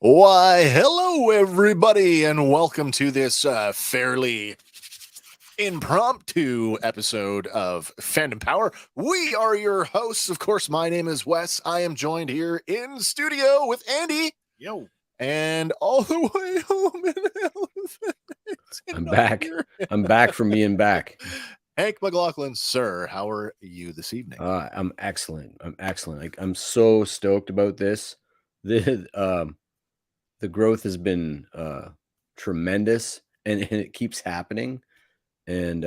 Why, hello, everybody, and welcome to this fairly impromptu episode of Fandom Power. We are your hosts. Of course, my name is Wes. I am joined here in studio with Andy. Yo. And all the way home in I'm back. I'm back from being back. Hank McLaughlin, sir, how are you this evening? I'm excellent. Like, I'm so stoked about this. The growth has been tremendous, and it keeps happening. And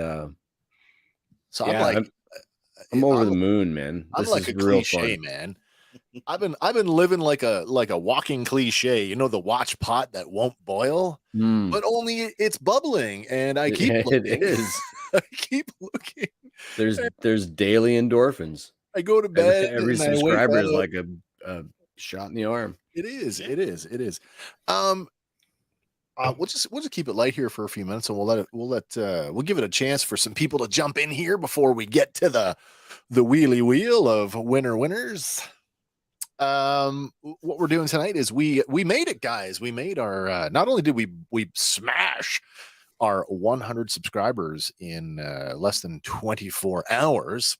so yeah, I'm over the moon, man. I'm This like is a real cliche, fun. man. I've been living like a walking cliche, you know, the watch pot that won't boil, but only it's bubbling, and I keep looking. It is. I keep looking. There's daily endendorphins. I go to bed. Every subscriber is like a shot in the arm. It is. We'll just keep it light here for a few minutes, and we'll give it a chance for some people to jump in here before we get to the wheelie wheel of winners. What we're doing tonight is we made it, guys. We made our not only did we smash our 100 subscribers in less than 24 hours.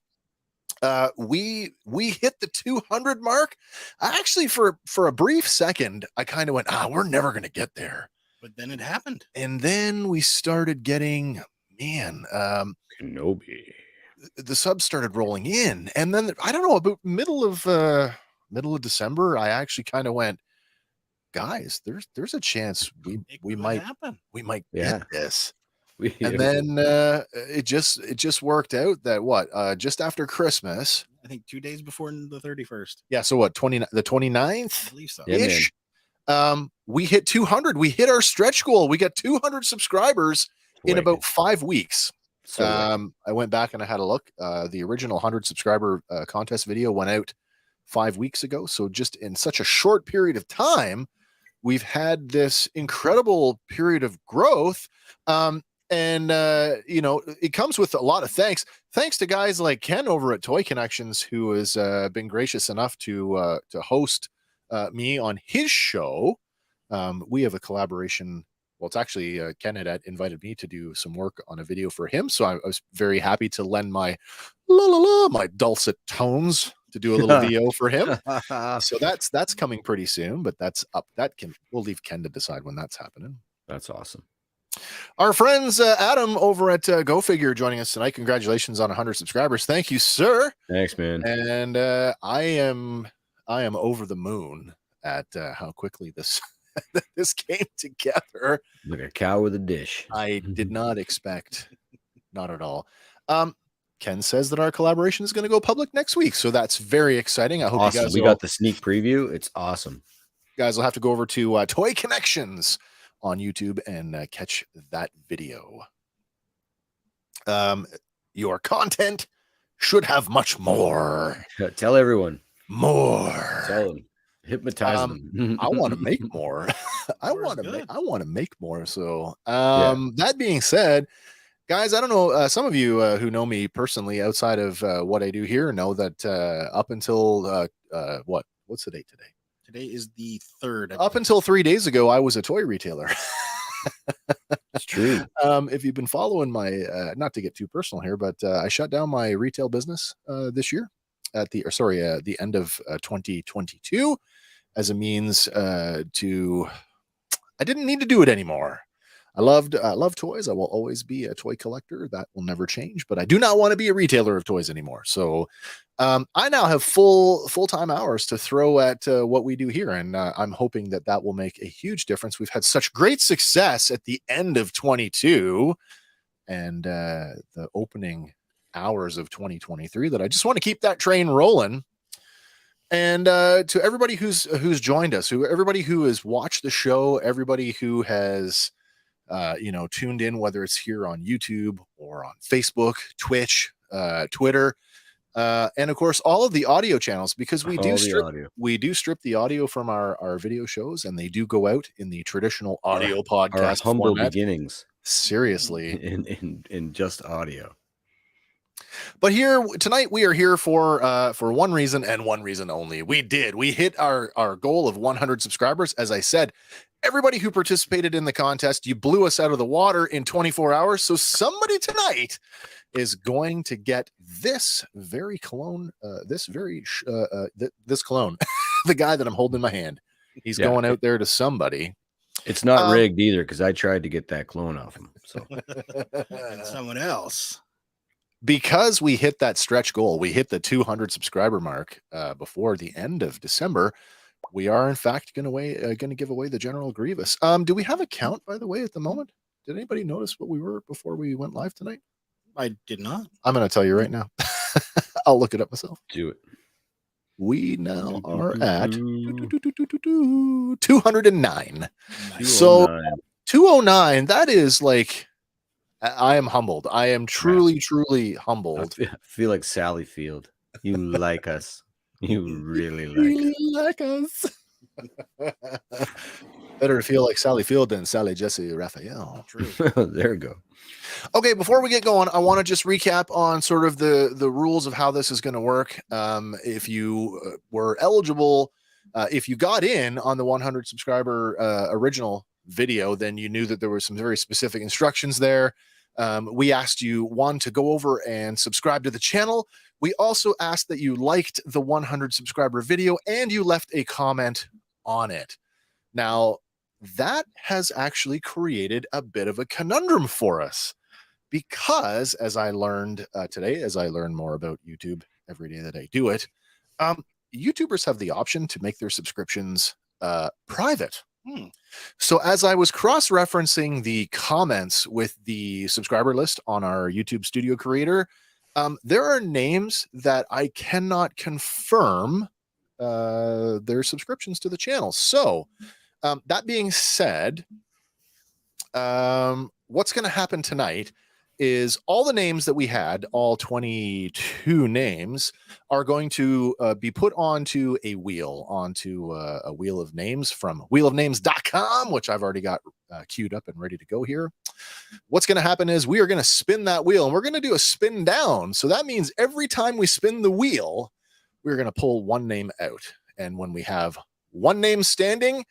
We hit the 200 mark. Actually, for a brief second, I kind of went, we're never going to get there. But then it happened. And then we started getting, Kenobi. The subs started rolling in. And then, I don't know, about middle of December, I actually kind of went, guys, there's a chance we might get this. And then it just worked out that just after Christmas, I think 2 days before the 31st. Yeah. So what, the 29th? I believe so. Ish. We hit 200. We hit our stretch goal. We got 200 subscribers in about 5 weeks. I went back and I had a look. The original 100 subscriber contest video went out 5 weeks ago. So just in such a short period of time, we've had this incredible period of growth. And it comes with a lot of thanks to guys like Ken over at Toy Connections, who has been gracious enough to host me on his show. We have a collaboration. Well, it's actually Ken had invited me to do some work on a video for him, so I was very happy to lend my my dulcet tones to do a little video for him. So that's coming pretty soon, but that's up. We'll leave Ken to decide when that's happening. That's awesome. Our friends Adam over at Go Figure joining us tonight. Congratulations on 100 subscribers. Thank you, sir. Thanks, man. And I am over the moon at how quickly this came together. Like a cow with a dish. I did not expect, not at all. Ken says that our collaboration is going to go public next week, so that's very exciting. I hope you guys. We got the sneak preview. It's awesome. You guys will have to go over to Toy Connections on YouTube and catch that video. Your content should have much more. Tell everyone. More. Tell them. Hypnotize them. I want to make more. I want to make more. So that being said, guys, I don't know. Some of you who know me personally outside of what I do here know that up until what's the date today? Today is the 3rd. Up until 3 days ago, I was a toy retailer. It's true. If you've been following my, not to get too personal here, but I shut down my retail business this year at the end of 2022 as a means I didn't need to do it anymore. I love toys. I will always be a toy collector. That will never change, but I do not want to be a retailer of toys anymore. So I now have full-time hours to throw at what we do here. And I'm hoping that will make a huge difference. We've had such great success at the end of 22 and the opening hours of 2023 that I just want to keep that train rolling. And to everybody who's joined us, everybody who has watched the show, everybody who has tuned in, whether it's here on YouTube or on Facebook, Twitch, Twitter, and of course all of the audio channels, because we do strip the audio from our video shows, and they do go out in the traditional audio podcast. Our humble format. beginnings. Seriously, in just audio. But here tonight, we are here for one reason and one reason only. We hit our goal of 100 subscribers. As I said, everybody who participated in the contest, you blew us out of the water in 24 hours. So somebody tonight is going to get this very cologne, this cologne, the guy that I'm holding in my hand. He's going out there to somebody. It's not rigged either, because I tried to get that clone off him. So And someone else. Because we hit that stretch goal, we hit the 200 subscriber mark before the end of December. We are in fact going to give away the General Grievous. Do we have a count, by the way, at the moment? Did anybody notice what we were before we went live tonight? I did not. I'm going to tell you right now. I'll look it up myself. do it. We now are at 209. So 209, that is like, I am humbled. I am truly humbled. I feel like Sally Field. You like us. You really like us. Better to feel like Sally Field than Sally Jesse Raphael. True. There we go. Okay, before we get going, I want to just recap on sort of the rules of how this is going to work. If you were eligible, if you got in on the 100 subscriber original video, then you knew that there were some very specific instructions there. We asked you, one, to go over and subscribe to the channel. We also asked that you liked the 100 subscriber video and you left a comment on it. Now, that has actually created a bit of a conundrum for us because, as I learned today, as I learn more about YouTube every day that I do it, YouTubers have the option to make their subscriptions private. So as I was cross-referencing the comments with the subscriber list on our YouTube Studio Creator, there are names that I cannot confirm their subscriptions to the channel. So that being said, what's going to happen tonight is all the names that we had, all 22 names, are going to be put onto a wheel of names from wheelofnames.com, which I've already got queued up and ready to go here. What's going to happen is we are going to spin that wheel, and we're going to do a spin down. So that means every time we spin the wheel, we're going to pull one name out. And when we have one name standing,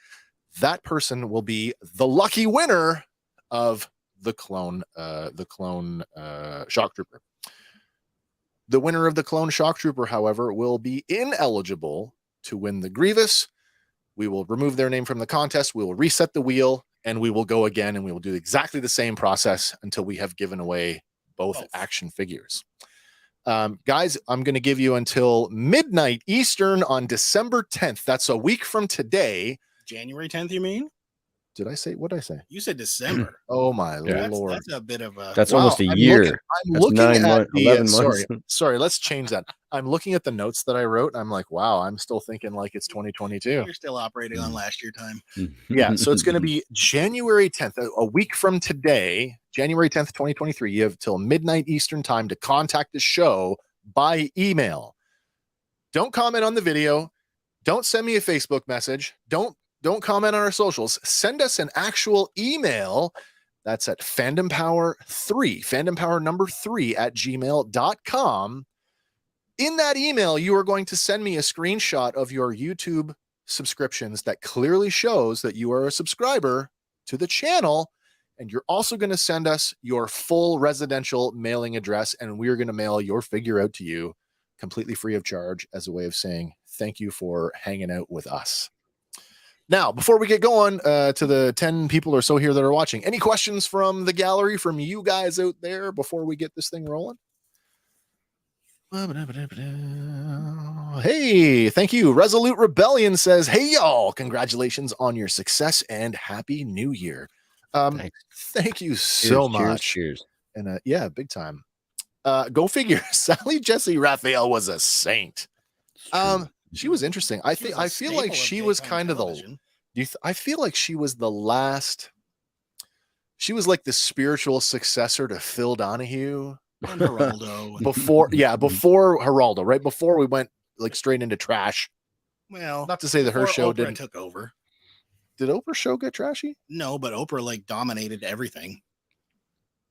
that person will be the lucky winner of the clone shock trooper. The winner of the clone shock trooper, however, will be ineligible to win the Grievous. We will remove their name from the contest. We will reset the wheel, and we will go again, and we will do exactly the same process until we have given away both action figures. Guys, I'm going to give you until midnight Eastern on December 10th. That's a week from today. January 10th, you mean? Did I say, what did I say? You said December. Oh my Lord. That's a bit of a... That's almost a year. I'm looking at 11 months. Sorry, let's change that. I'm looking at the notes that I wrote. I'm like, wow, I'm still thinking like it's 2022. You're still operating on last year time. Yeah, so it's going to be January 10th, a week from today, January 10th, 2023. You have till midnight Eastern time to contact the show by email. Don't comment on the video. Don't send me a Facebook message. Don't comment on our socials. Send us an actual email. That's at fandompower number 3 at gmail.com. In that email, you are going to send me a screenshot of your YouTube subscriptions that clearly shows that you are a subscriber to the channel. And you're also going to send us your full residential mailing address, and we're going to mail your figure out to you completely free of charge as a way of saying thank you for hanging out with us. Now, before we get going to the 10 people or so here that are watching, any questions from the gallery, from you guys out there before we get this thing rolling? Hey, thank you. Resolute Rebellion says, hey, y'all, congratulations on your success and happy new year. Thank you so much. Cheers. And yeah, big time. Go figure. Sally Jesse Raphael was a saint. She was interesting. I feel like she was kind of I feel like she was the last. She was like the spiritual successor to Phil Donahue and Geraldo. Before Geraldo, right before we went like straight into trash. Well, not to say that her show Oprah took over. Did Oprah's show get trashy? No, but Oprah like dominated everything.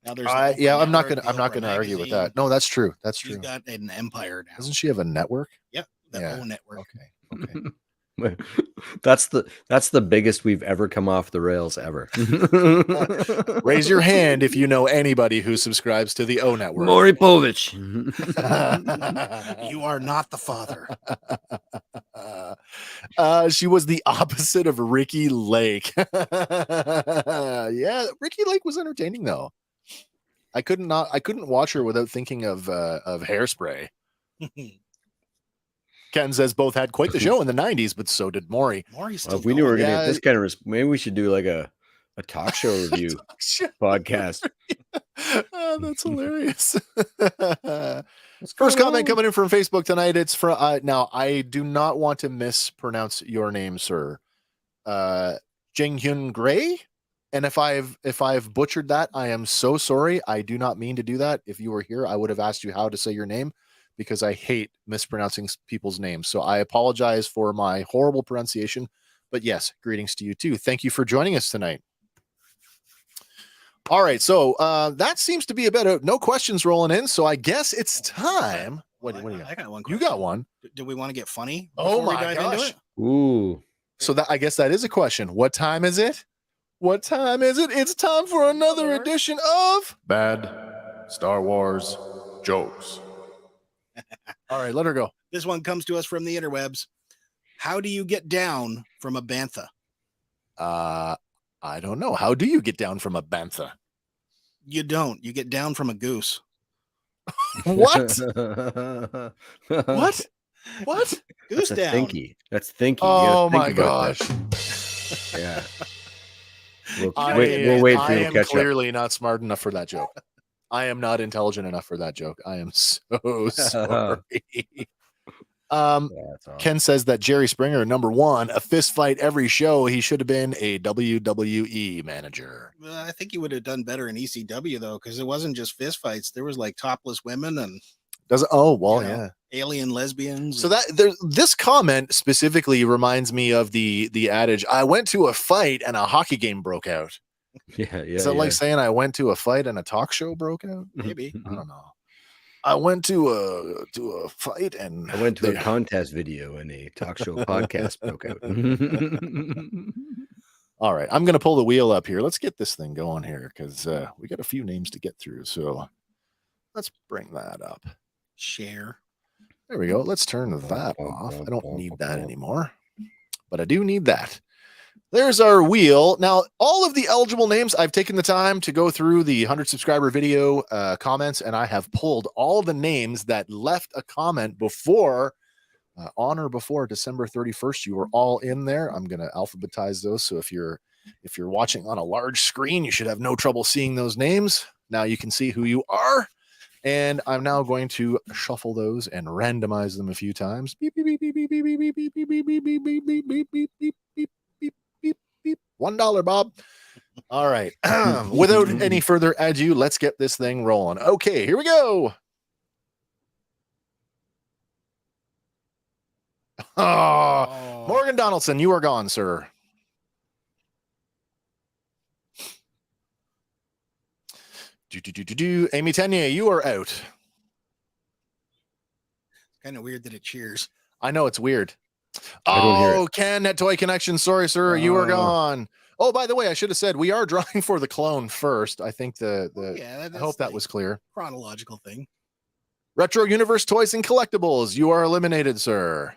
Now there's Yeah, I'm not Network, gonna the Oprah argue with Magazine. that. No, that's true. That's She's true. got an empire now. Doesn't she have a network? Yep, the Yeah. O Network. Okay. That's the biggest we've ever come off the rails ever. Raise your hand if you know anybody who subscribes to the O Network. Maury Povich. You are not the father. She was the opposite of Ricky Lake. Yeah, Ricky Lake was entertaining though. I couldn't watch her without thinking of Hairspray. Ken says both had quite the show in the 90s, but so did Maury. Maury's Well, still if we knew we were going. going to get this kind of maybe we should do like a talk show review podcast. Oh, that's hilarious. What's First going comment on? coming in from Facebook tonight. It's from now I do not want to mispronounce your name, sir. Jing Hyun Gray. And if I've butchered that, I am so sorry. I do not mean to do that. If you were here, I would have asked you how to say your name because I hate mispronouncing people's names. So I apologize for my horrible pronunciation. But yes, greetings to you too. Thank you for joining us tonight. All right, so that seems to be about it. No questions rolling in, so I guess it's time. What do you got? I got one. You Question. got one. Do we want to get funny? Oh before we my dive into gosh! it? Ooh. So that I guess that is a question. What time is it? What time is it? It's time for another edition of Bad Star Wars Jokes. All right, let her go. This one comes to us from the interwebs. How do you get down from a bantha? I don't know. How do you get down from a bantha? You don't. You get down from a goose. What? What? What? Goose That's down. thinky. That's thinky. You Oh gotta think my about gosh! that. Yeah. We'll I wait for I you to am catch up. clearly not smart enough for that joke. I am not intelligent enough for that joke. I am so sorry. Yeah, that's awesome. Ken says that Jerry Springer, number one, a fist fight every show. He should have been a WWE manager. Well, I think you would have done better in ECW though, because it wasn't just fist fights. There was like topless women and Does it? Oh well, You know, yeah. alien lesbians. So that this comment specifically reminds me of the adage, I went to a fight and a hockey game broke out. Yeah. Is that like saying I went to a fight and a talk show broke out? maybe. I don't know. I went to a fight and I went to a contest video and a talk show podcast broke out. All right, I'm going to pull the wheel up here. Let's get this thing going here because we got a few names to get through. So let's bring that up. Share. There we go. Let's turn that off. I don't need that anymore, but I do need that. There's our wheel. Now, all of the eligible names, I've taken the time to go through the 100 subscriber video comments, and I have pulled all the names that left a comment before on or before December 31st. You were all in there. I'm going to alphabetize those. So if you're watching on a large screen, you should have no trouble seeing those names. Now you can see who you are. And I'm now going to shuffle those and randomize them a few times. Beep, beep, beep, beep, beep, beep, beep, beep, beep, beep, beep, beep, beep, beep, beep, beep, beep, beep, beep, beep. $1, Bob. All right. Without any further ado, let's get this thing rolling. Okay, here we go. Oh, Morgan Donaldson, you are gone, sir. Amy Tenier, you are out. Kind of weird that it cheers. I know it's weird. I don't hear Oh, it. Ken, that toy connection. Sorry, sir, you are gone. Oh, by the way, I should have said we are drawing for the clone first. I think I hope that was clear. Chronological thing. Retro Universe Toys and Collectibles, you are eliminated, sir.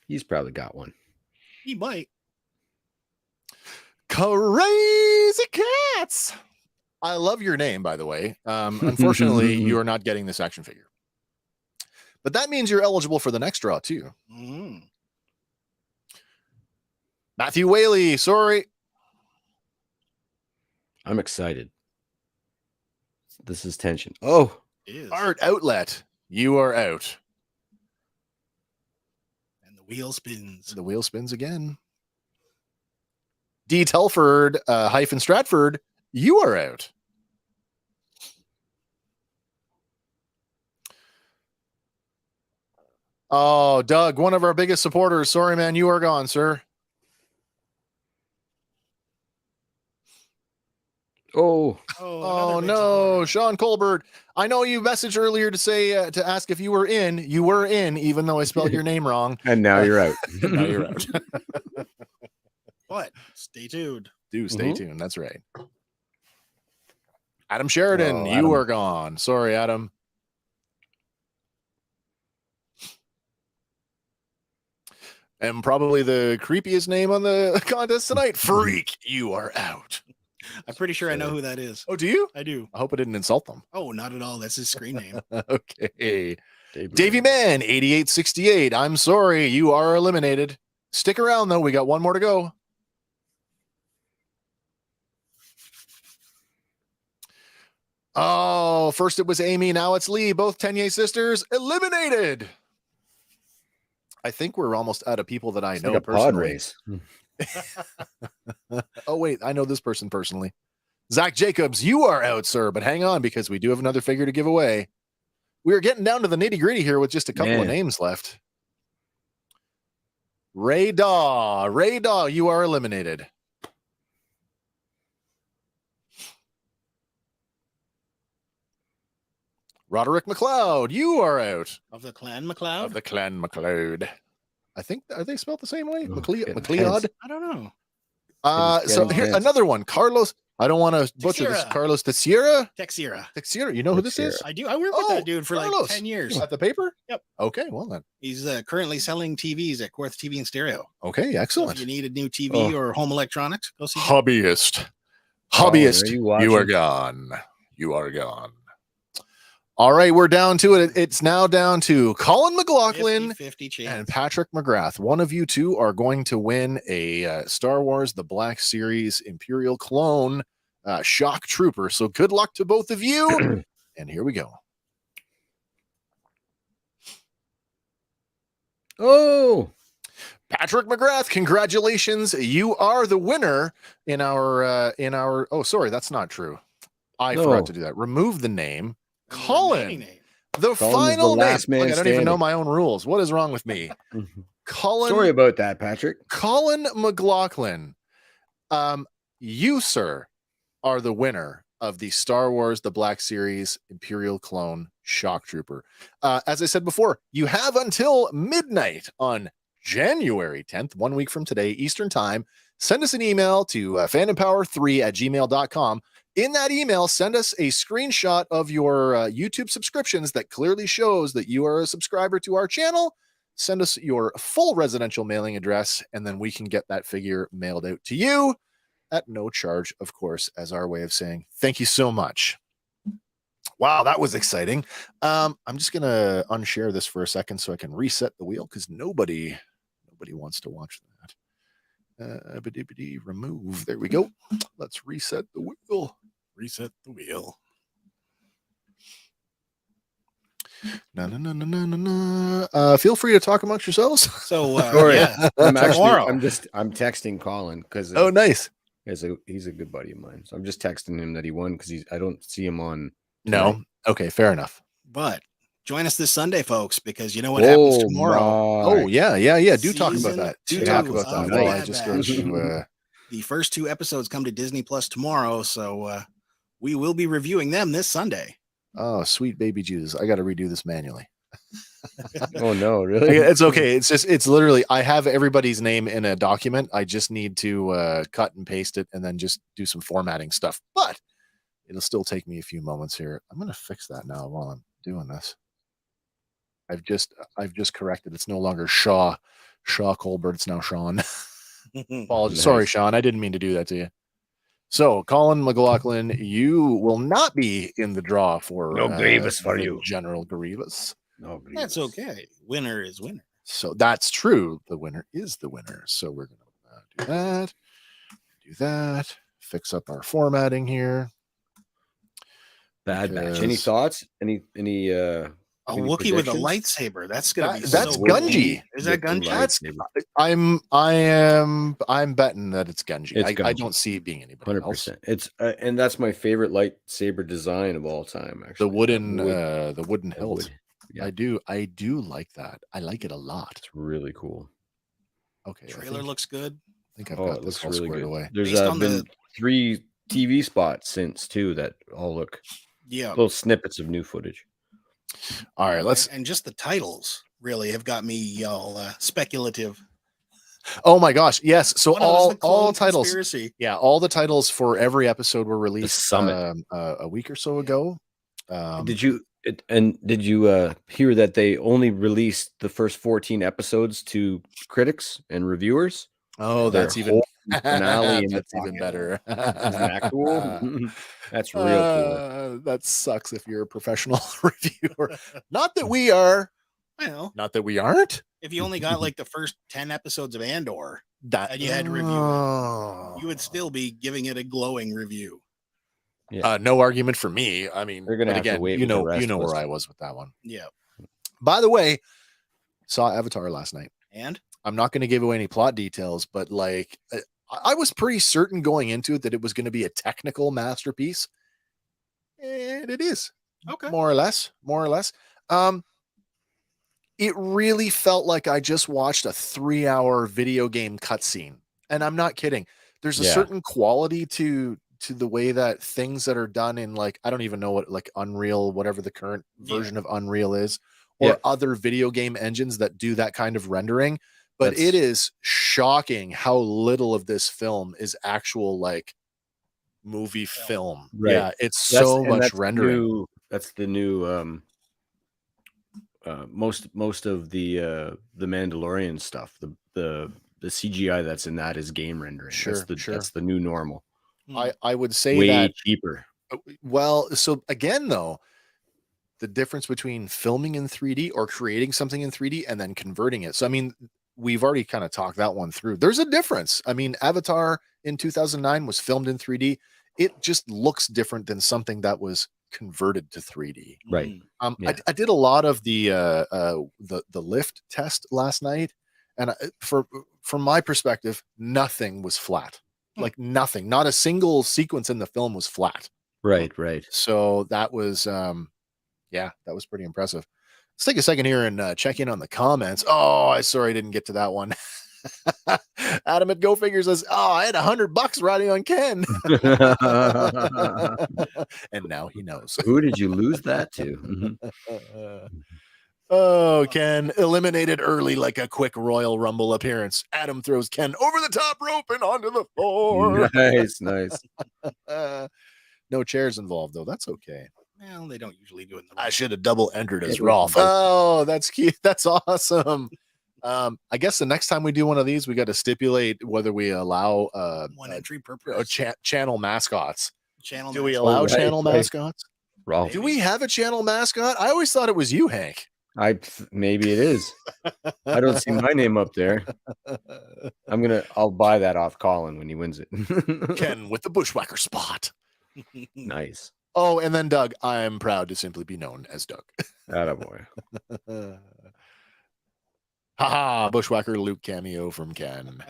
He's probably got one. He might. Crazy Cats. I love your name, by the way. Unfortunately, you are not getting this action figure. But that means you're eligible for the next draw, too. Mm. Matthew Whaley, sorry. I'm excited. This is tension. Oh, Art Outlet, you are out. And the wheel spins. The wheel spins again. D. Telford hyphen Stratford, you are out. Oh, Doug, one of our biggest supporters. Sorry, man, you are gone, sir. Oh, Oh another big no, supporter. Sean Colbert. I know you messaged earlier to say to ask if you were in. You were in, even though I spelled your name wrong. and now you're out. And now you're out. What? Stay tuned. Do stay tuned. That's right. Adam Sheridan, Oh, you Adam. are gone. Sorry, Adam. And probably the creepiest name on the contest tonight. Freak, you are out. I'm pretty sure I know who that is. Oh, do you? I do. I hope I didn't insult them. Oh, not at all. That's his screen name. Okay. Davey Man, 8868. I'm sorry, you are eliminated. Stick around, though. We got one more to go. Oh, first it was Amy, now it's Lee. Both Tenye sisters eliminated. I think we're almost out of people that I know like a pod race. Oh, wait, I know this person personally. Zach Jacobs, you are out, sir, but hang on because we do have another figure to give away. We are getting down to the nitty gritty here with just a couple of names left. Ray Daw, you are eliminated. Roderick McLeod, you are out. Of the Clan McLeod? Of the Clan McLeod. I think, are they spelled the same way? Oh, McLeod? I don't know. So here, another one. Carlos, I don't want to butcher this. Carlos Teixeira? Texeira. You know who this is? I do. I worked with that dude for Carlos. like 10 years. At the paper? Yep. Okay, well then. He's currently selling TVs at Quarth TV and Stereo. Okay, So excellent. if you need a new TV or home electronics, go see him. Hobbyist, you are gone. You are gone. All right, we're down to it. It's now down to Colin McLaughlin 50 chance. and Patrick McGrath. One of you two are going to win a Star Wars The Black Series Imperial clone shock trooper. So good luck to both of you. And here we go. Oh, Patrick McGrath, congratulations. You are the winner in our oh, sorry, that's not true. I forgot to do that. Remove the name. Colin, the final name. Like, I don't even know my own rules. What is wrong with me? Colin. Sorry about that, Patrick. Colin McLaughlin. You, sir, are the winner of the Star Wars The Black Series Imperial Clone Shock Trooper. As I said before, you have until midnight on January 10th, 1 week from today, Eastern Time. Send us an email to fandompower3@gmail.com. In that email, send us a screenshot of your YouTube subscriptions that clearly shows that you are a subscriber to our channel. Send us your full residential mailing address, and then we can get that figure mailed out to you at no charge, of course, as our way of saying thank you so much. Wow, that was exciting. I'm just going to unshare this for a second so I can reset the wheel because nobody wants to watch that. Remove. There we go. Let's reset the wheel. Reset the wheel. No. Feel free to talk amongst yourselves. So yeah, I'm texting Colin because oh, nice. He's a good buddy of mine. So I'm just texting him that he won because I don't see him on. No. Tonight. Okay, fair enough. But join us this Sunday, folks, because you know what happens tomorrow. Oh, yeah. Do talk about that. Well, I just go to the first 2 episodes come to Disney Plus tomorrow, so we will be reviewing them this Sunday. Oh, sweet baby Jesus. I got to redo this manually. Oh, no, really? It's okay. It's literally, I have everybody's name in a document. I just need to cut and paste it and then just do some formatting stuff. But it'll still take me a few moments here. I'm going to fix that now while I'm doing this. I've just corrected. It's no longer Shaw Colbert. It's now Sean. Apologies. Nice. Sorry, Sean. I didn't mean to do that to you. So, Colin McLaughlin, you will not be in the draw for Grievous for you, General Grievous. No, Grievous. That's okay. Winner is winner. So that's true. The winner is the winner. So we're gonna do that. Fix up our formatting here. Bad batch. Any thoughts? Any a Wookiee with a lightsaber. That's gonna be that's so Gunji. Cool. Is that Gunji? I'm betting that it's Gunji. I don't see it being anybody 100%. Else. It's and that's my favorite lightsaber design of all time. Actually, the wooden hilt. Yeah. I do like that. I like it a lot. It's really cool. Okay, trailer looks good. I think I've got this all squared away. There's been 3 TV spots since too that all look Yeah. little snippets of new footage. All right, let's. And just the titles really have got me all speculative. Oh my gosh, yes. So Oh, no, this is the all clone titles. conspiracy. Yeah, all the titles for every episode were released Summit. a week or so ago. Did you hear that they only released the first 14 episodes to critics and reviewers? Oh, Their that's even whole finale in the that's even better. Isn't that cool? That's real cool. That sucks if you're a professional reviewer. Not that we are. Well, Not that we aren't. if you only got like the first 10 episodes of Andor That and you had to review it, you would still be giving it a glowing review. Yeah. No argument for me. I mean, They're gonna have to again, wait you with the know, rest of where us. I was with that one. Yeah. By the way, saw Avatar last night. And I'm not going to give away any plot details, but like I was pretty certain going into it that it was going to be a technical masterpiece. And it is. okay. More or less. It really felt like I just watched a 3-hour video game cutscene. And I'm not kidding. There's a Yeah. certain quality to the way that things that are done in, like, I don't even know what, like, Unreal, whatever the current version of Unreal is, or other video game engines that do that kind of rendering. But it is shocking how little of this film is actual, like, movie film. Right. Yeah, it's so much rendering. That's the new most of the Mandalorian stuff. The CGI that's in that is game rendering. Sure. That's the new normal. I would say Way that cheaper. Well, so again, though, the difference between filming in 3D or creating something in 3D and then converting it. So, I mean, we've already kind of talked that one through. There's a difference. I mean, Avatar in 2009 was filmed in 3D. It just looks different than something that was converted to 3D. Right. I did a lot of the lift test last night, and from my perspective, nothing was flat. Like nothing, not a single sequence in the film was flat. Right. So that was, that was pretty impressive. Let's take a second here and check in on the comments. Oh, sorry I didn't get to that one. Adam at Go Figure says, "Oh, I had $100 riding on Ken," and now he knows. Who did you lose that to? Oh, Ken eliminated early like a quick Royal Rumble appearance. Adam throws Ken over the top rope and onto the floor. Nice. No chairs involved, though. That's okay. Well, they don't usually do it. I should have double entered as Rolf. Oh, that's cute. That's awesome. I guess the next time we do one of these, we got to stipulate whether we allow one entry per person. Channel mascots. Do we allow channel mascots? Rolf. Do we have a channel mascot? I always thought it was you, Hank. Maybe it is. I don't see my name up there. I'll buy that off Colin when he wins it. Ken with the bushwhacker spot. Nice. Oh, and then Doug. I'm proud to simply be known as Doug. Attaboy. Haha, bushwhacker Luke cameo from Ken.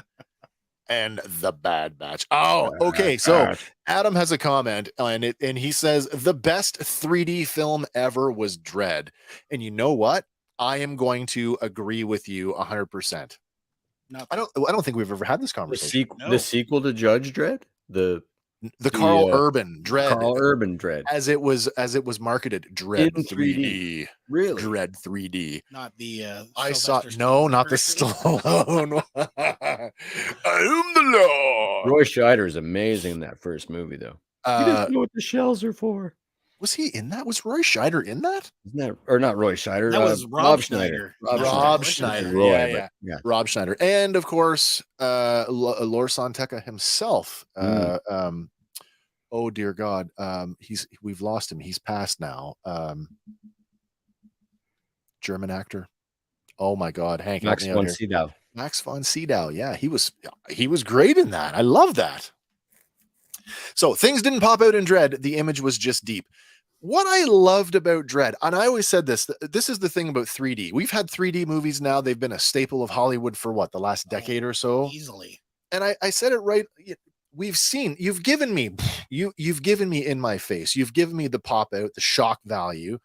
And the Bad Batch. Oh, okay. So Adam has a comment and he says the best 3D film ever was Dredd. And you know what? I am going to agree with you 100%. I don't think we've ever had this conversation. The sequel to Judge Dredd? The Carl Urban Dredd. Carl Urban Dredd. As it was marketed, Dredd in 3D. Really? Dread 3D. Not the I saw not the Stallone. I am the law. Roy Scheider is amazing in that first movie, though. He doesn't know what the shells are for. Was he in that? Was Roy Scheider in that? Isn't that, or not Roy Scheider? That was Rob Schneider. Rob Schneider. Roy, yeah. Rob Schneider, and of course, Lor Santeca himself. Oh dear God, we've lost him. He's passed now. German actor. Oh my God, Hank. Max von Sydow. Max von Sydow. Yeah, he was great in that. I love that. So things didn't pop out in Dredd. The image was just deep. What I loved about Dredd, and I always said this is the thing about 3D. We've had 3D movies now. They've been a staple of Hollywood for what, the last decade or so? Easily. And I said it right. You've given me in my face. You've given me the pop out, the shock value.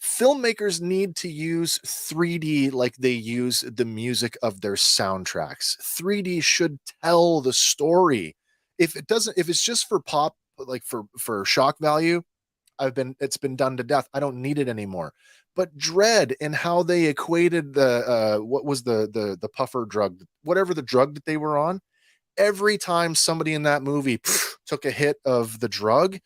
Filmmakers need to use 3D like they use the music of their soundtracks. 3D should tell the story. if it's just for pop, like for shock value, it's been done to death. I don't need it anymore. But dread and how they equated the what was the puffer drug, whatever the drug that they were on. Every time somebody in that movie took a hit of the drug,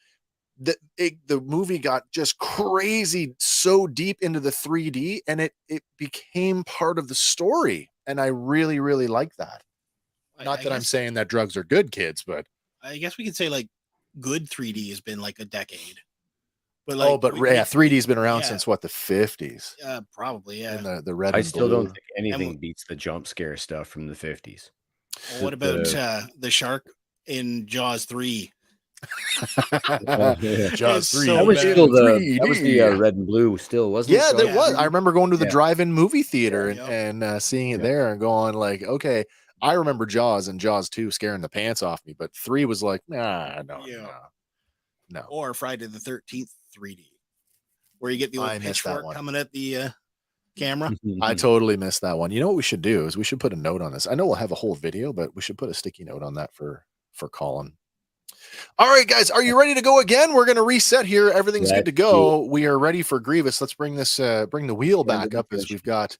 the movie got just crazy, so deep into the 3D, and it became part of the story. And I really, really like that. Not that I'm saying that drugs are good, kids, but I guess we could say like good 3D has been like a decade. But like, 3D's been around since what, the 50s? Probably, yeah. And the red. I and still blue. don't think anything beats the jump scare stuff from the 50s. Well, what about the shark in Jaws 3? Jaws 3. That was still the red and blue, still, wasn't it? Yeah, there was. I remember going to the drive-in movie theater and seeing it there and going like, okay. I remember Jaws and Jaws 2 scaring the pants off me, but 3 was like, no. Or Friday the 13th 3D, where you get the old pitchfork coming at the camera. I totally missed that one. You know what we should do is we should put a note on this. I know we'll have a whole video, but we should put a sticky note on that for Colin. All right, guys, are you ready to go again? We're going to reset here. Everything's good to go. We are ready for Grievous. Let's bring bring the wheel back up as we've got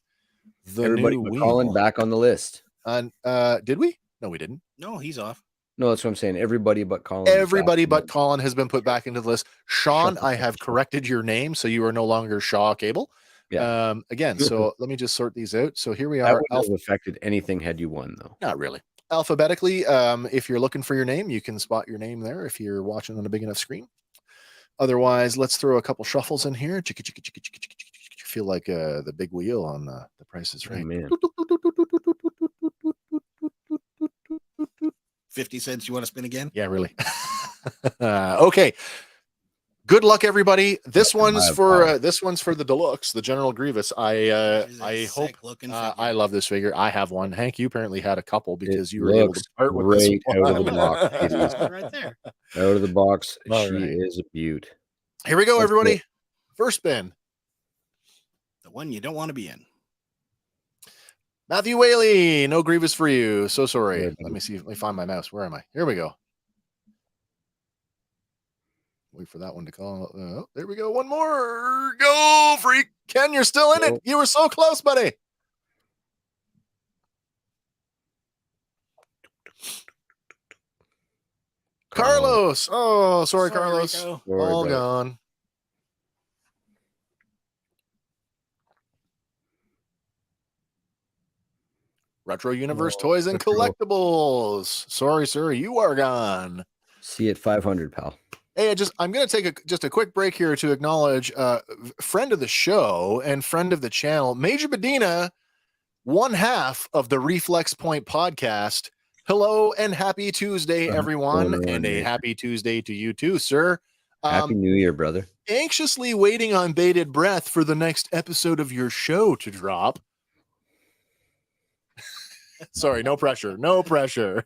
everybody new wheel. Colin back on the list. Did we? No, we didn't. No, he's off. No, that's what I'm saying. Everybody but Colin. Everybody but Colin has been put back into the list. Sean, I have corrected your name, so you are no longer Shaw Cable. Yeah. Again, so let me just sort these out. So here we are. That wouldn't have affected anything had you won, though. Not really. Alphabetically, if you're looking for your name, you can spot your name there if you're watching on a big enough screen. Otherwise, let's throw a couple shuffles in here. Feel like the big wheel on the Price is Right. Oh, man. 50 cents. You want to spin again? Yeah, really. Okay. Good luck, everybody. This one's for the deluxe, the General Grievous. I hope. I love this figure. I have one. Hank, you apparently had a couple because you were able to part with this one. Out of the box. It is right there. Out of the box. She is a beaut. Here we go, everybody. First spin. The one you don't want to be in. Matthew Whaley, no Grievous for you. So sorry. Let me see. Let me find my mouse. Where am I? Here we go. Wait for that one to call. Oh, there we go. One more. Go, freak. Ken, you're still in it. You were so close, buddy. Carlos. Oh, sorry Carlos. All gone. Retro Universe Toys and Collectibles. Sorry, sir. You are gone. See you at 500, pal. Hey, I'm going to take just a quick break here to acknowledge friend of the show and friend of the channel, Major Bedina, one half of the Reflex Point podcast. Hello and happy Tuesday, everyone, and a happy Tuesday to you too, sir. Happy New Year, brother. Anxiously waiting on bated breath for the next episode of your show to drop. Sorry, no pressure. No pressure.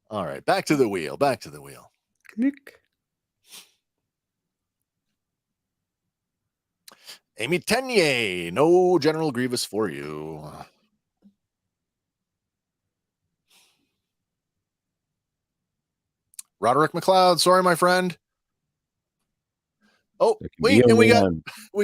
All right, back to the wheel. Back to the wheel. Click. Amy Tenier, no General Grievous for you. Roderick McLeod, sorry, my friend. Oh, wait, and we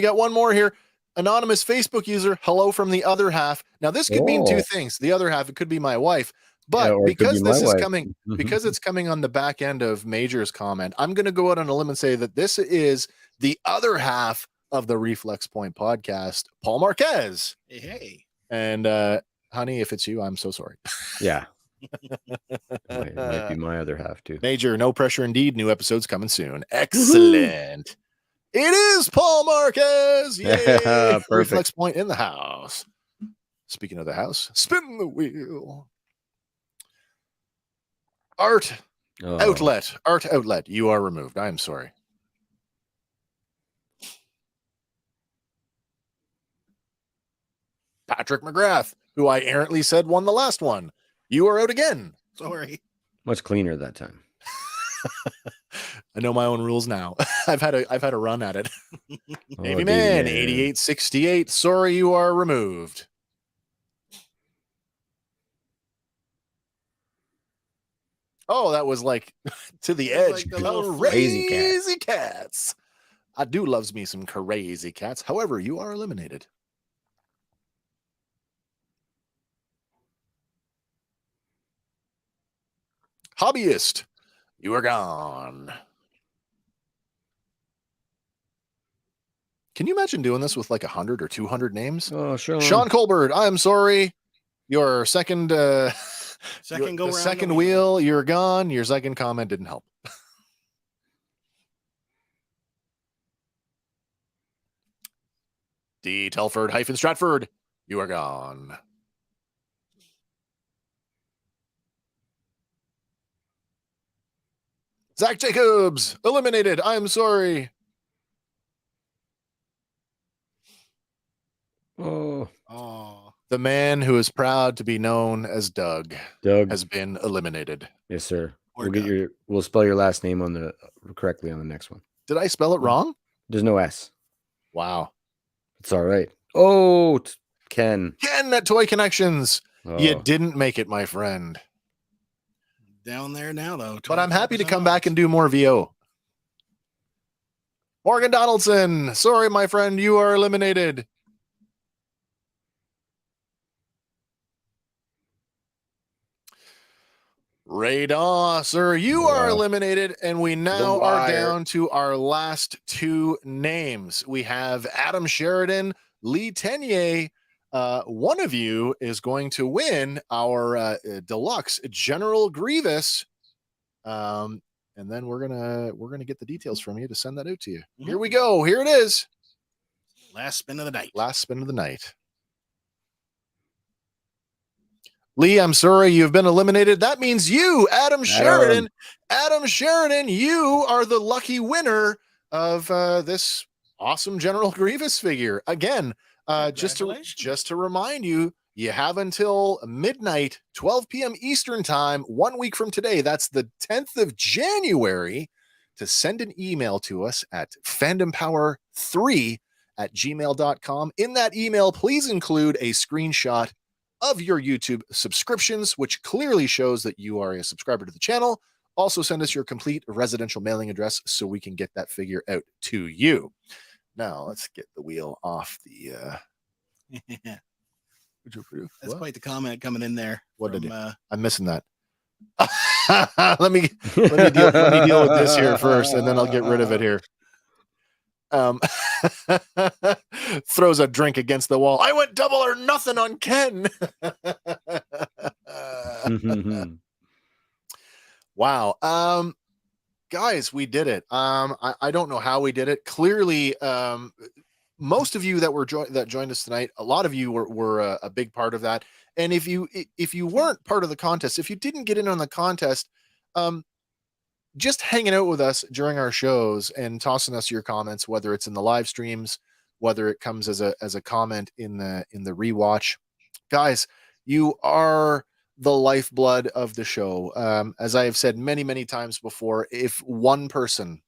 got one more here. Anonymous Facebook user, hello from the other half. Now, this could mean two things. The other half, it could be my wife. But because this is coming, because it's coming on the back end of Major's comment, I'm going to go out on a limb and say that this is the other half of the Reflex Point podcast, Paul Marquez. Hey. And honey, if it's you, I'm so sorry. Yeah. It might be my other half too. Major, no pressure indeed. New episodes coming soon. Excellent. It is Paul Marquez. Yay. Reflex Point in the house. Speaking of the house, spin the wheel. Art outlet. You are removed. I am sorry. Patrick McGrath, who I errantly said won the last one. You are out again. Sorry. Much cleaner that time. I know my own rules now. I've had a run at it. Navy Man, 8868. Sorry, you are removed. Oh, that was like to the edge. Like the Crazy cats. I do loves me some crazy cats. However, you are eliminated. Hobbyist, you are gone. Can you imagine doing this with like 100 or 200 names? Oh, sure. Sean Colbert, I'm sorry. Your second second wheel, you're gone. Your second comment didn't help. D. Telford - Stratford, you are gone. Zach Jacobs, eliminated. I'm sorry. Oh. The man who is proud to be known as Doug has been eliminated. Yes, sir. We'll spell your last name correctly on the next one. Did I spell it wrong? There's no S. Wow. It's all right. Oh, Ken at Toy Connections. Oh. You didn't make it, my friend. Down there now, though. But I'm happy to come back and do more VO. Morgan Donaldson. Sorry, my friend. You are eliminated. Ray Dawser, you are eliminated, and we now are down to our last two names. We have Adam Sheridan, Lee Tenier. One of you is going to win our deluxe General Grievous, and then we're gonna get the details from you to send that out to you. Mm-hmm. Here we go. Here it is. Last spin of the night. Last spin of the night. Lee, I'm sorry, you've been eliminated. That means you, Adam Sheridan, you are the lucky winner of this awesome General Grievous figure. Again, just to remind you, you have until midnight, 12 p.m. Eastern time, 1 week from today. That's the 10th of January, to send an email to us at fandompower3@gmail.com. In that email, please include a screenshot of your YouTube subscriptions, which clearly shows that you are a subscriber to the channel. Also send us your complete residential mailing address so we can get that figure out to you. Now let's get the wheel off the That's quite the comment coming in there. What did I'm missing that. let me deal with this here first, and then I'll get rid of it here. Throws a drink against the wall. I went double or nothing on Ken. Wow. Guys, we did it. I don't know how we did it. Clearly, most of you that joined us tonight, a lot of you were a big part of that. And if you weren't part of the contest, if you didn't get in on the contest, just hanging out with us during our shows and tossing us your comments, whether it's in the live streams, whether it comes as a comment in the rewatch, guys, you are the lifeblood of the show. As I have said many, many times before, if one person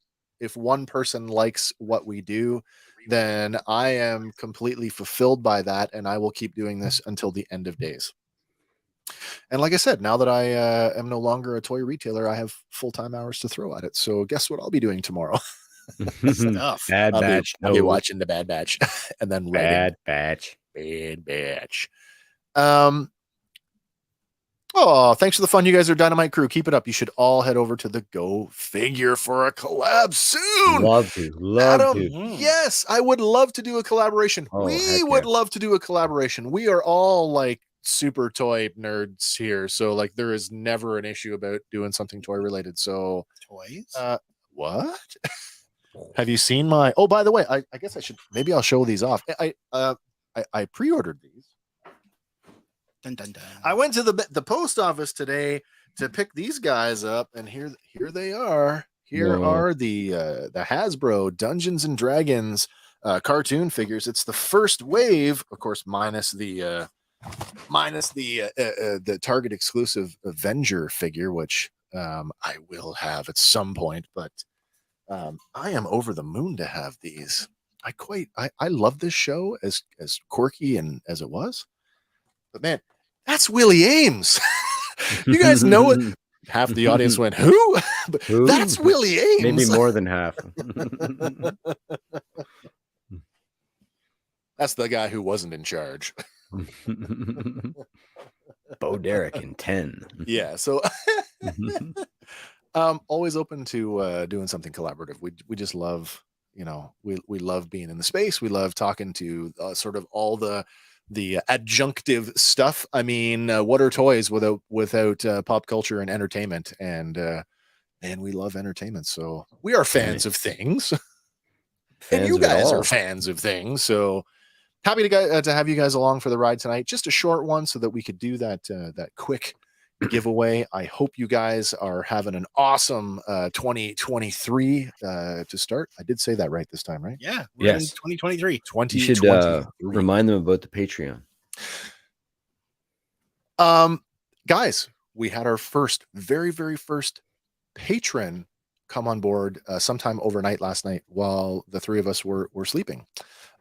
likes what we do, then I am completely fulfilled by that, and I will keep doing this until the end of days. And like I said, now that I am no longer a toy retailer, I have full-time hours to throw at it. So guess what I'll be doing tomorrow? Stuff. Bad Batch. I'll be watching the Bad Batch and then Bad Batch. Oh, thanks for the fun. You guys are dynamite crew. Keep it up. You should all head over to the Go Figure for a collab soon. Love to. Yes, I would love to do a collaboration. We would love to do a collaboration. We are all like super toy nerds here, so like there is never an issue about doing something toy related. So toys. What? Have you seen my? Oh, by the way, I guess maybe I'll show these off. I pre-ordered these. Dun, dun, dun. I went to the post office today to pick these guys up, and here they are. Here are the Hasbro Dungeons and Dragons cartoon figures. It's the first wave, of course, minus the Target exclusive Avenger figure, which I will have at some point. But I am over the moon to have these. I love this show, as quirky and as it was. But man, that's Willie Ames. You guys know it. Half the audience went, who? Who? That's Willie Ames. Maybe more than half. That's the guy who wasn't in charge. Bo Derek in 10. Yeah. So always open to doing something collaborative. We just love, we love being in the space. We love talking to sort of all the adjunctive stuff. I mean, what are toys without pop culture and entertainment? And we love entertainment. So we are fans of things. And you guys are fans of things. So happy to have you guys along for the ride tonight. Just a short one so that we could do that quick giveaway. I hope you guys are having an awesome 2023 to start. I did say that right this time, right? Yeah. We're in 2023. You should remind them about the Patreon. Guys, we had our very, very first patron come on board sometime overnight last night while the three of us were sleeping.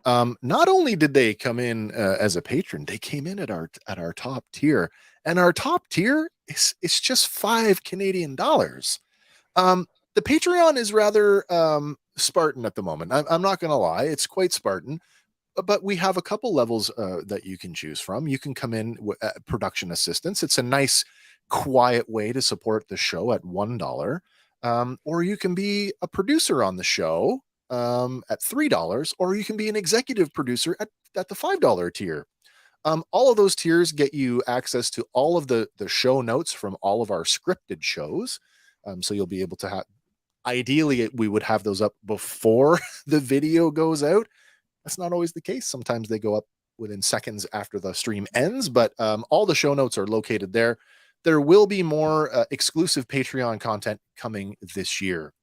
Not only did they come in as a patron, they came in at our top tier, and our top tier is just $5 Canadian. The Patreon is rather Spartan at the moment. I'm not going to lie, it's quite Spartan, but we have a couple levels that you can choose from. You can come in with production assistance. It's a nice, quiet way to support the show at $1, or you can be a producer on the show at $3, or you can be an executive producer at the $5 tier. All of those tiers get you access to all of the show notes from all of our scripted shows. So you'll be able to have, ideally we would have those up before the video goes out. That's not always the case. Sometimes they go up within seconds after the stream ends, but all the show notes are located there. There will be more exclusive Patreon content coming this year.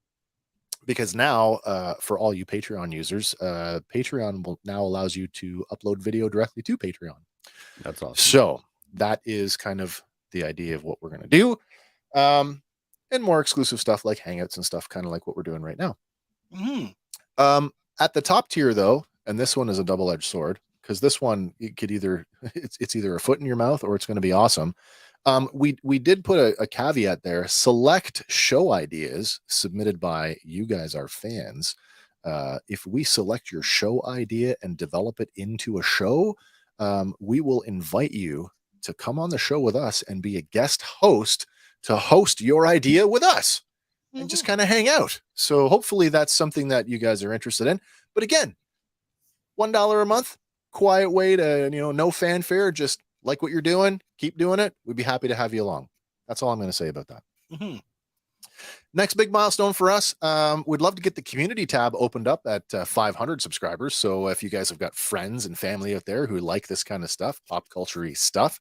Because now, for all you Patreon users, Patreon now allows you to upload video directly to Patreon. That's awesome. So that is kind of the idea of what we're going to do. And more exclusive stuff like Hangouts and stuff, kind of like what we're doing right now. Mm-hmm. At the top tier, though, and this one is a double-edged sword, because this one, it could it's either a foot in your mouth or it's going to be awesome. We did put a caveat there. Select show ideas submitted by you guys, our fans. If we select your show idea and develop it into a show, we will invite you to come on the show with us and be a guest host to host your idea with us and just kind of hang out. So hopefully that's something that you guys are interested in. But again, $1 a month, quiet way to, no fanfare, just like what you're doing, keep doing it. We'd be happy to have you along. That's all I'm going to say about that. Mm-hmm. Next big milestone for us. We'd love to get the community tab opened up at 500 subscribers. So if you guys have got friends and family out there who like this kind of stuff, pop culture-y stuff,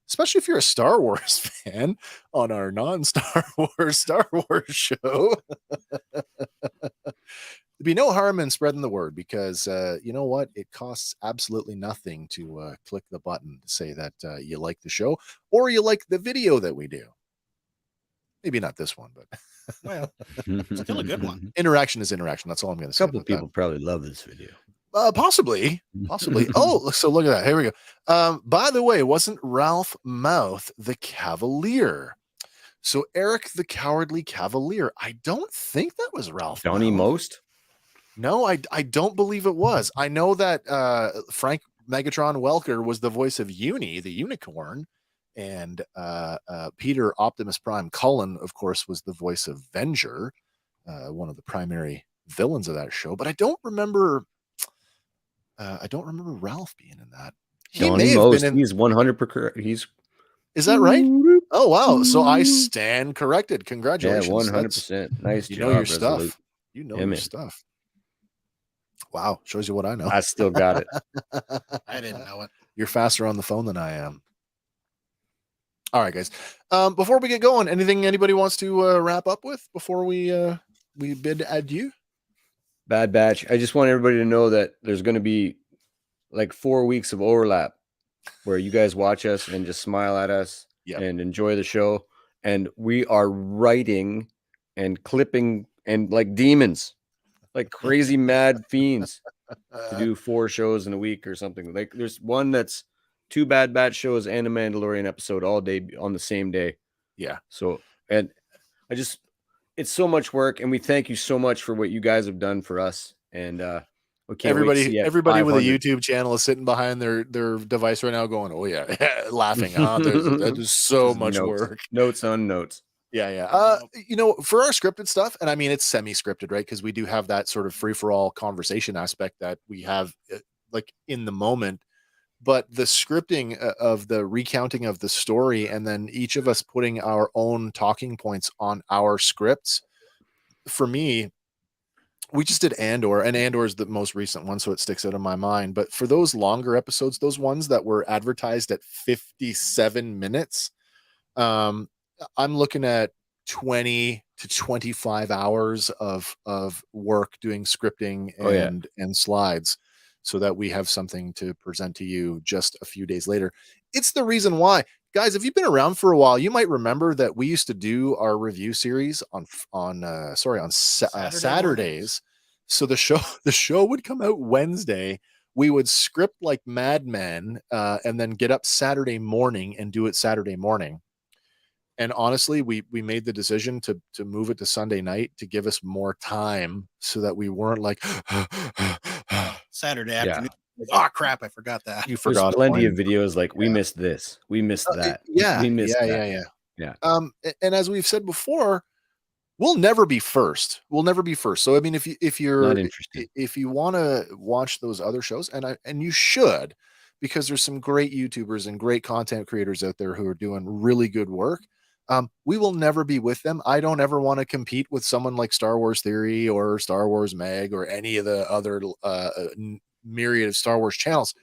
especially if you're a Star Wars fan on our non-Star Wars Star Wars show, there'd be no harm in spreading the word, because you know what? It costs absolutely nothing to click the button to say that you like the show or you like the video that we do. Maybe not this one, but well, still a good one. Interaction is interaction. That's all I'm going to say. A couple of people probably love this video. Possibly. Oh, so look at that. Here we go. By the way, wasn't Ralph Mouth the Cavalier? So Eric the Cowardly Cavalier. I don't think that was Ralph. Johnny Most? No, I don't believe it was. I know that Frank Megatron Welker was the voice of Uni, the unicorn, and Peter Optimus Prime Cullen, of course, was the voice of Venger, one of the primary villains of that show. But I don't remember Ralph being in that. He may have been in. He's 100%. Is that right? Oh wow! So I stand corrected. Congratulations. Yeah, 100%. Nice. You know your stuff. You know your stuff. Wow, shows you what I know. I still got it. I didn't know it. You're faster on the phone than I am. All right, guys. Before we get going, anything anybody wants to wrap up with before we bid adieu? Bad Batch. I just want everybody to know that there's going to be like 4 weeks of overlap where you guys watch us and just smile at us and enjoy the show. And we are writing and clipping and like demons, like crazy mad fiends to do 4 shows in a week or something. Like there's one that's 2 Bad Batch shows and a Mandalorian episode all day on the same day. Yeah. So and it's so much work, and we thank you so much for what you guys have done for us. And we can't wait to see everybody with a YouTube channel is sitting behind their device right now going, oh yeah, laughing. That is so much work. Notes on notes. Yeah. For our scripted stuff, and I mean, it's semi-scripted, right? Because we do have that sort of free-for-all conversation aspect that we have like in the moment. But the scripting of the recounting of the story, and then each of us putting our own talking points on our scripts, for me, we just did Andor, and Andor is the most recent one, so it sticks out in my mind. But for those longer episodes, those ones that were advertised at 57 minutes, I'm looking at 20 to 25 hours of work doing scripting and slides, so that we have something to present to you just a few days later. It's the reason why, guys, if you've been around for a while, you might remember that we used to do our review series on Saturdays. So the show would come out Wednesday. We would script like madmen, and then get up Saturday morning and do it Saturday morning. And honestly, we made the decision to move it to Sunday night to give us more time, so that we weren't like Saturday afternoon. Like, oh crap, I forgot that. You forgot. There's plenty of videos like we missed this, we missed that. We missed that. Yeah. And as we've said before, we'll never be first. So I mean, if you're not interested, if you want to watch those other shows, and you should, because there's some great YouTubers and great content creators out there who are doing really good work. We will never be with them. I don't ever want to compete with someone like Star Wars Theory or Star Wars Mag or any of the other myriad of Star Wars channels.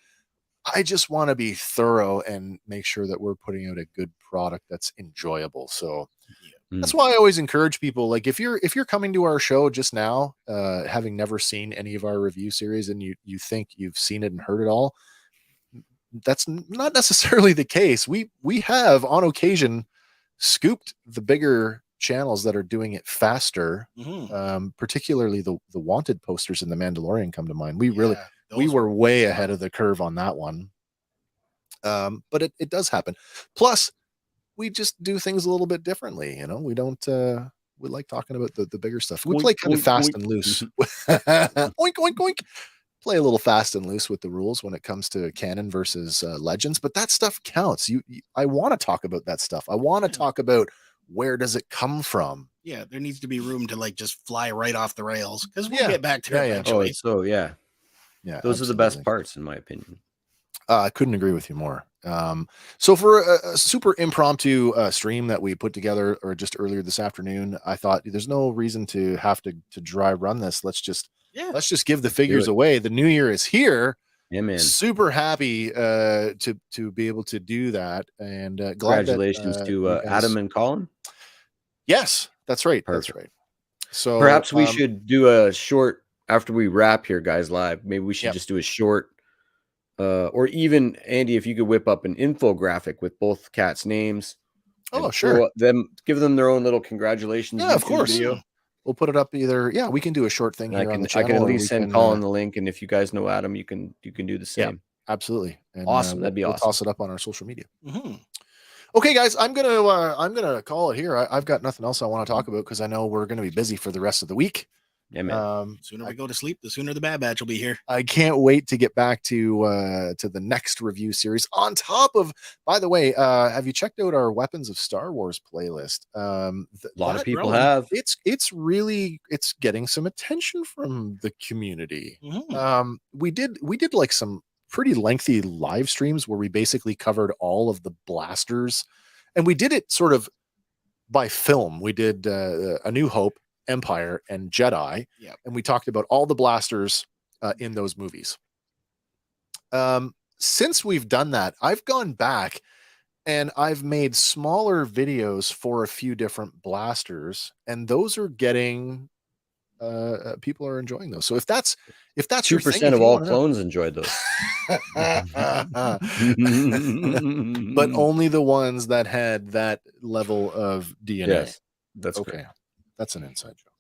I just want to be thorough and make sure that we're putting out a good product that's enjoyable. So that's why I always encourage people, like, if you're coming to our show just now, having never seen any of our review series, and you think you've seen it and heard it all, that's not necessarily the case. We have on occasion scooped the bigger channels that are doing it faster. Particularly the Wanted posters in The Mandalorian come to mind. We were way ahead of the curve on that one. But it does happen. Plus, we just do things a little bit differently. We don't we like talking about the bigger stuff. We play kind of fast and loose. Oink, oink, oink. Play a little fast and loose with the rules when it comes to canon versus legends, but that stuff counts. I want to talk about that stuff. I want to talk about, where does it come from? Yeah, there needs to be room to like just fly right off the rails, because we'll get back to it eventually. Yeah, those are the best parts, in my opinion. I couldn't agree with you more. So for a super impromptu stream that we put together, or just earlier this afternoon, I thought there's no reason to have to dry run this. Let's just give the figures away. The new year is here. Yeah, man. Super happy to be able to do that, and congratulations to Adam and Colin. Yes, that's right. Perfect. That's right. So perhaps we should do a short after we wrap here, guys, live. Maybe we should just do a short, or even Andy, if you could whip up an infographic with both cats' names. Oh, sure. Give them their own little congratulations. Yeah, of course. Video. We'll put it up either. Yeah, we can do a short thing here on the channel. I can at least send Colin the link, and if you guys know Adam, you can do the same. Yeah, absolutely. And, awesome. That'd be awesome. We'll toss it up on our social media. Okay, guys, I'm gonna call it here. I've got nothing else I want to talk about, because I know we're gonna be busy for the rest of the week. Yeah, man. The sooner we go to sleep, the sooner the Bad Batch will be here. I can't wait to get back to the next review series. On top of, by the way, have you checked out our Weapons of Star Wars playlist? A lot of people have. It's getting some attention from the community. We did like some pretty lengthy live streams where we basically covered all of the blasters, and we did it sort of by film. We did A New Hope, Empire, and Jedi, and we talked about all the blasters in those movies. Since we've done that, I've gone back and I've made smaller videos for a few different blasters, and those are getting people are enjoying those. So if that's 2% of all clones enjoyed those. But only the ones that had that level of DNA. Yes, that's okay. Great. That's an inside joke.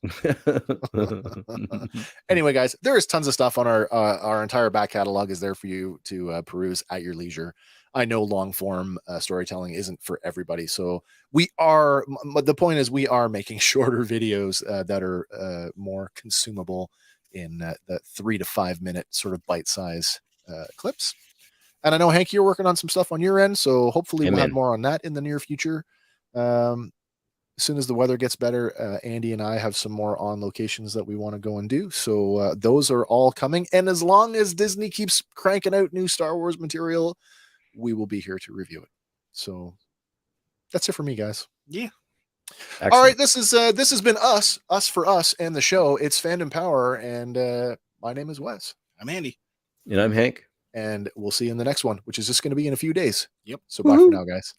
Anyway, guys, there is tons of stuff on our entire back catalog is there for you to peruse at your leisure. I know long form storytelling isn't for everybody. So we are, the point is we are making shorter videos that are more consumable in the 3 to 5 minute sort of bite size clips. And I know, Hank, you're working on some stuff on your end. So hopefully we'll have more on that in the near future. As soon as the weather gets better, Andy and I have some more on locations that we want to go and do. So those are all coming. And as long as Disney keeps cranking out new Star Wars material, we will be here to review it. So that's it for me, guys. Yeah. Excellent. All right. This has been us for us and the show. It's Fandom Power. And my name is Wes. I'm Andy. And I'm Hank. And we'll see you in the next one, which is just going to be in a few days. Yep. So bye for now, guys.